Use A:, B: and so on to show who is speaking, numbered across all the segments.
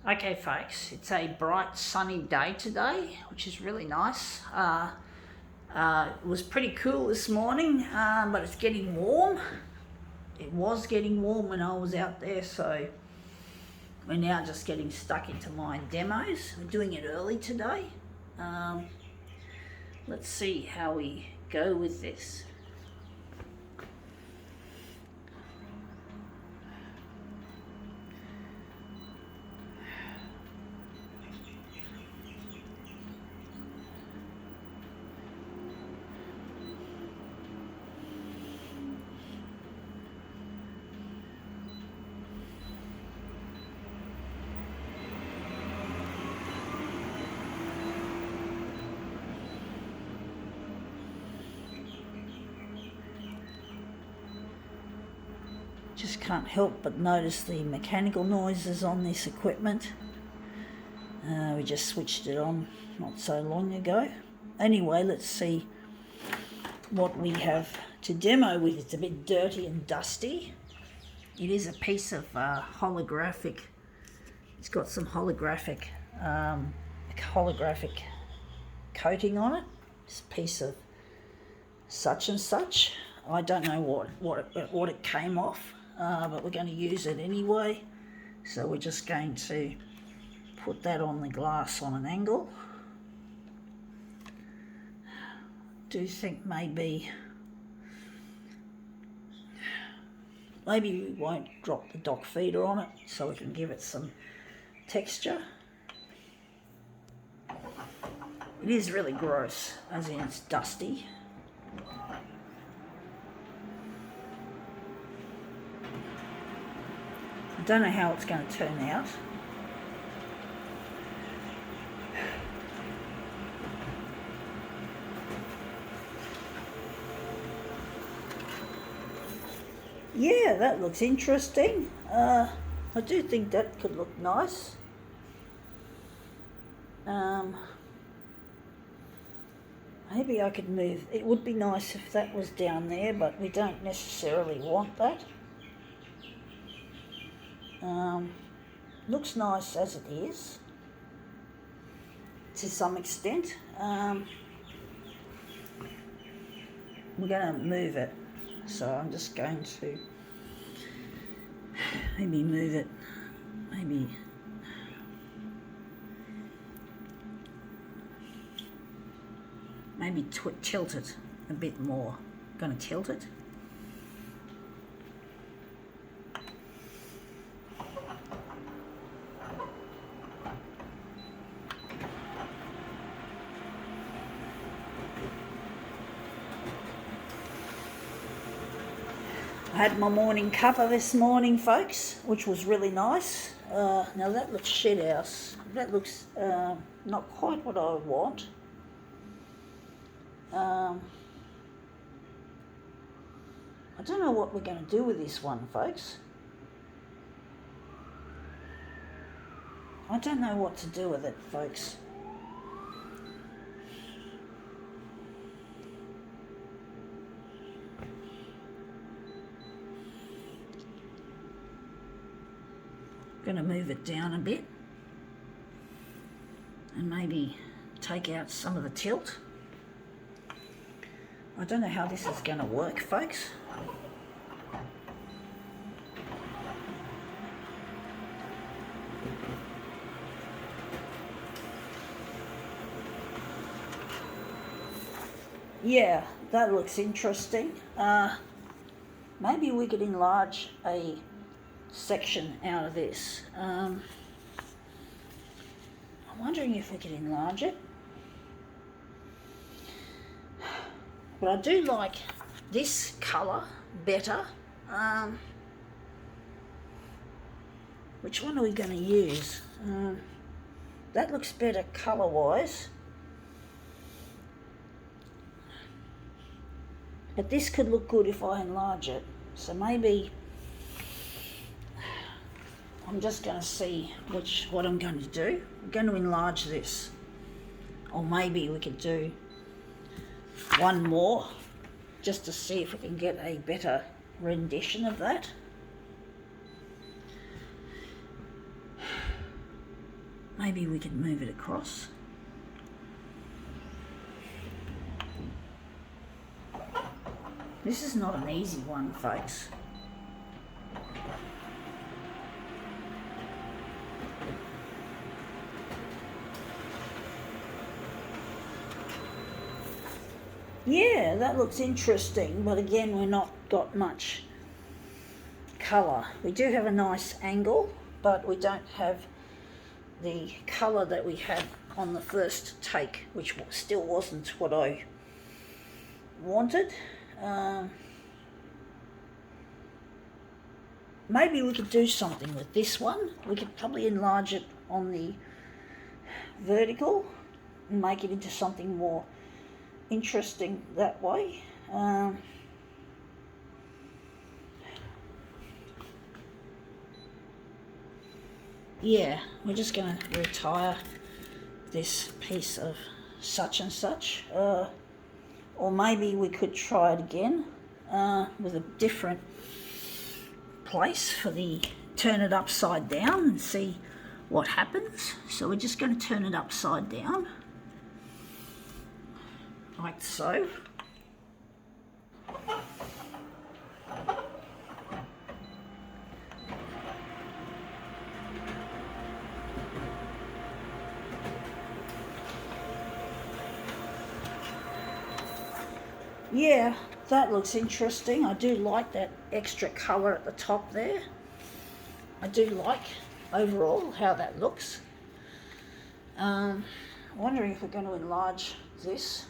A: Okay folks, it's a bright sunny day today, which is really nice. It was pretty cool this morning, but it's getting warm. It was getting warm when I was out there, so we're now just getting stuck into my demos. We're doing it early today. Let's see how we go with this. Just can't help but notice the mechanical noises on this equipment. We just switched it on not so long ago. Anyway, let's see what we have to demo with. It's a bit dirty and dusty. It is a piece of holographic. It's got some holographic coating on it. This piece of such and such. I don't know what it came off. But we're going to use it anyway, so we're just going to put that on the glass on an angle. Do think maybe we won't drop the dock feeder on it, so we can give it some texture. It is really gross, as in it's dusty. I don't know how it's going to turn out. Yeah, that looks interesting. I do think that could look nice. Maybe I could move. It would be nice if that was down there, but we don't necessarily want that. Looks nice as it is, to some extent. We're going to move it, so I'm just going to maybe move it, maybe tilt it a bit more. Going to tilt it. I had my morning cuppa this morning, folks, which was really nice. Now that looks shed house. That looks not quite what I want. I don't know what we're going to do with this one, folks. I don't know what to do with it, folks. Going to move it down a bit and maybe take out some of the tilt. I don't know how this is going to work, folks. Yeah, that looks interesting. Maybe we could enlarge a section out of this. I'm wondering if we could enlarge it. But I do like this colour better. Which one are we going to use? That looks better colour-wise. But this could look good if I enlarge it. So maybe I'm just going to see what I'm going to do. I'm going to enlarge this. Or maybe we could do one more just to see if we can get a better rendition of that. Maybe we could move it across. This is not an easy one, folks. Yeah, that looks interesting, but again, we're not got much colour. We do have a nice angle, but we don't have the colour that we had on the first take, which still wasn't what I wanted. Maybe we could do something with this one. We could probably enlarge it on the vertical and make it into something more interesting that way. Yeah, we're just going to retire this piece of such and such, or maybe we could try it again with a different place for the turn it upside down and see what happens. So we're just going to turn it upside down like so. Yeah, that looks interesting. I do like that extra colour at the top there. I do like overall how that looks. Wondering if we're going to enlarge this.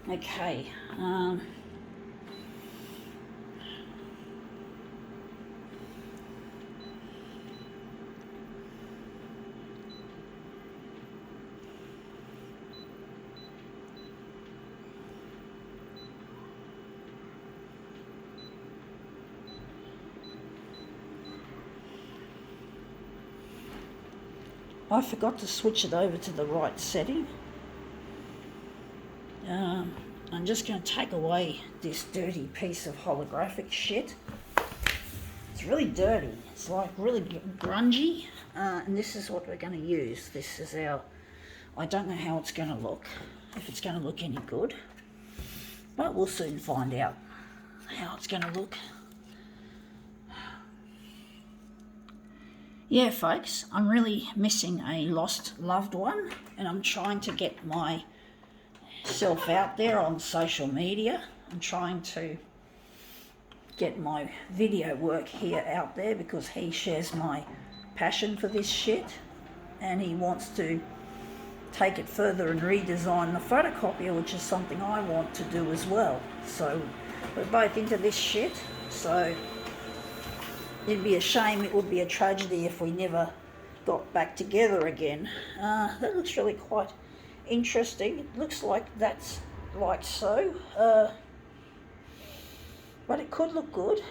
A: Okay. I forgot to switch it over to the right setting. I'm just going to take away this dirty piece of holographic shit. It's really dirty. It's like really grungy. And this is what we're going to use. This is our... I don't know how it's going to look, if it's going to look any good. But we'll soon find out how it's going to look. Yeah, folks, I'm really missing a lost loved one, and I'm trying to get myself out there on social media. I'm trying to get my video work here out there because he shares my passion for this shit, and he wants to take it further and redesign the photocopier, which is something I want to do as well. So we're both into this shit, so it'd be a shame, it would be a tragedy if we never got back together again. That looks really quite interesting. It looks like that's like so, but it could look good.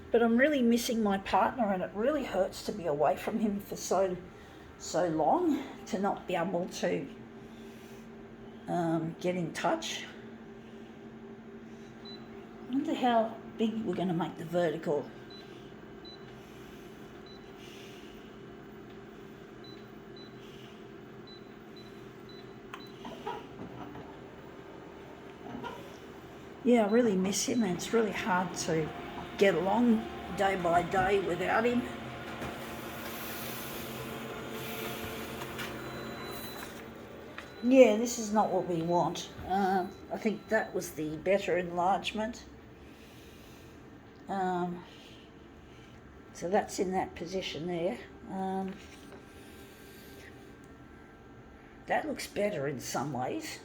A: But I'm really missing my partner, and it really hurts to be away from him for so long, to not be able to get in touch. I wonder how big we're going to make the vertical. Yeah, I really miss him, and it's really hard to get along day by day without him. Yeah, this is not what we want. I think that was the better enlargement. So that's in that position there. That looks better in some ways.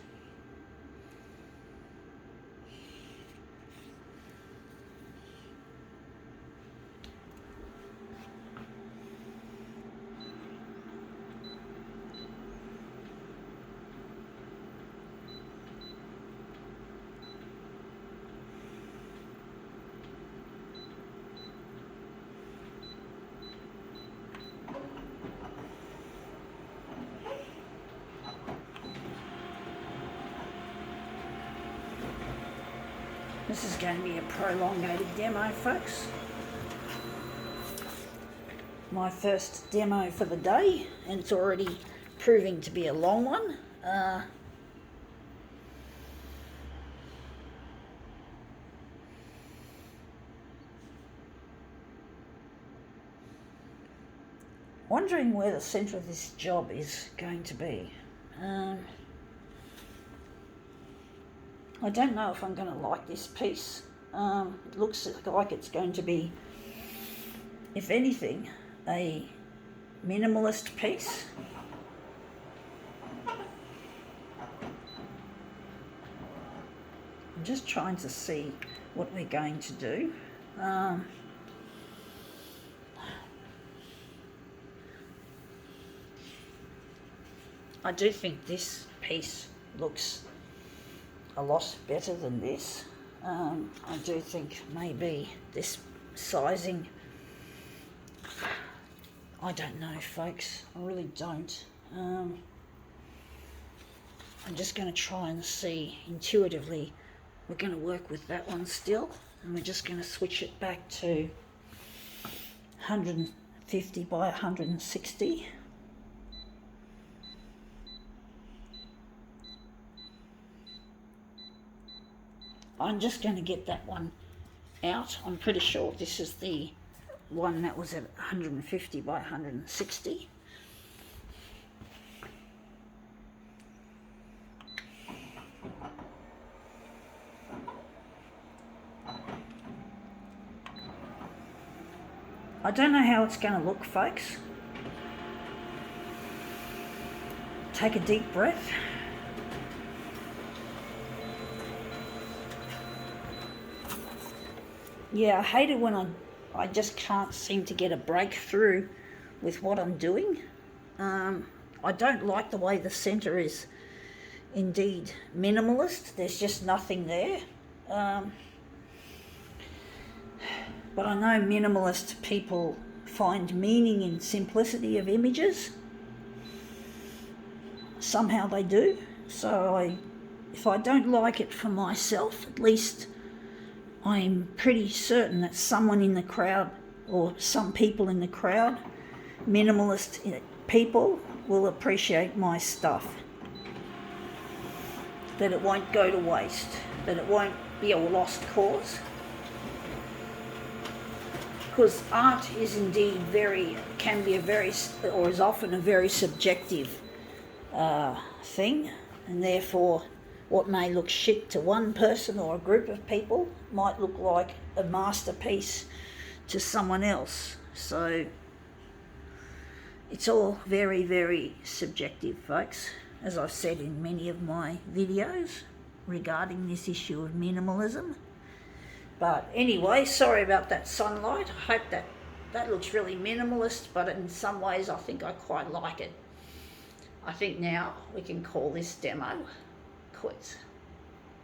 A: This is going to be a prolongated demo, folks. My first demo for the day, and it's already proving to be a long one. Wondering where the centre of this job is going to be. I don't know if I'm going to like this piece. It looks like it's going to be, if anything, a minimalist piece. I'm just trying to see what we're going to do. I do think this piece looks a lot better than this. I do think maybe this sizing, I don't know, folks, I really don't. I'm just going to try and see intuitively. We're going to work with that one still, and we're just going to switch it back to 150 by 160. I'm just going to get that one out. I'm pretty sure this is the one that was at 150 by 160. I don't know how it's going to look, folks. Take a deep breath. Yeah, I hate it when I just can't seem to get a breakthrough with what I'm doing. I don't like the way the centre is indeed minimalist. There's just nothing there. But I know minimalist people find meaning in simplicity of images. Somehow they do. So if I don't like it for myself, at least I'm pretty certain that someone in the crowd, or some people in the crowd, minimalist people, will appreciate my stuff. That it won't go to waste, that it won't be a lost cause. Because art is indeed is often a very subjective thing, and therefore what may look shit to one person or a group of people might look like a masterpiece to someone else. So it's all very, very subjective, folks, as I've said in many of my videos regarding this issue of minimalism. But anyway, sorry about that sunlight. I hope that looks really minimalist, but in some ways I think I quite like it. I think now we can call this demo quits.